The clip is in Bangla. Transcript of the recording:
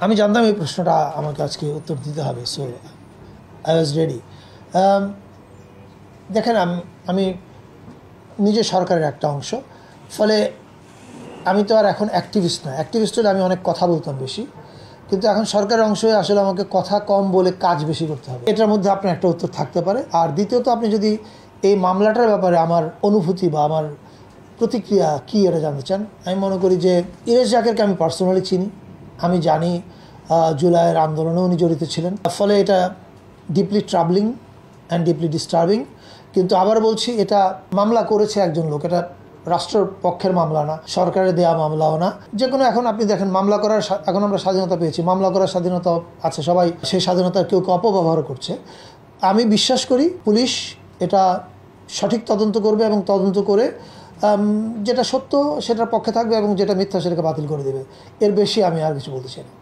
আমি জানতাম এই প্রশ্নটা আমাকে আজকে উত্তর দিতে হবে, সো আই ওয়াজ রেডি। দেখেন, আমি নিজে সরকারের একটা অংশ, ফলে আমি তো আর এখন অ্যাক্টিভিস্ট না। অ্যাক্টিভিস্ট হলে আমি অনেক কথা বলতাম বেশি, কিন্তু এখন সরকারের অংশ হয়ে আসলে আমাকে কথা কম বলে কাজ বেশি করতে হবে। এটার মধ্যে আপনার একটা উত্তর থাকতে পারে। আর দ্বিতীয়ত, আপনি যদি এই মামলাটার ব্যাপারে আমার অনুভূতি বা আমার প্রতিক্রিয়া কী এটা জানতে চান, আমি মনে করি যে ইরেশ জাকেরকে আমি পার্সোনালি চিনি। আমি জানি জুলাইয়ের আন্দোলনে উনি জড়িত ছিলেন, ফলে এটা ডিপলি ট্রাবলিং অ্যান্ড ডিপলি ডিস্টার্বিং। কিন্তু আবার বলছি, এটা মামলা করেছে একজন লোক, এটা রাষ্ট্রের পক্ষের মামলা না, সরকারের দেয়া মামলাও না। যে কোনো, এখন আপনি দেখেন, মামলা করার এখন আমরা স্বাধীনতা পেয়েছি, মামলা করার স্বাধীনতা আছে, সবাই সেই স্বাধীনতার কেউ অপব্যবহার করছে। আমি বিশ্বাস করি পুলিশ এটা সঠিক তদন্ত করবে এবং তদন্ত করে যেটা সত্য সেটার পক্ষে থাকবে এবং যেটা মিথ্যা সেটাকে বাতিল করে দেবে। এর বেশি আমি আর কিছু বলতে চাই না।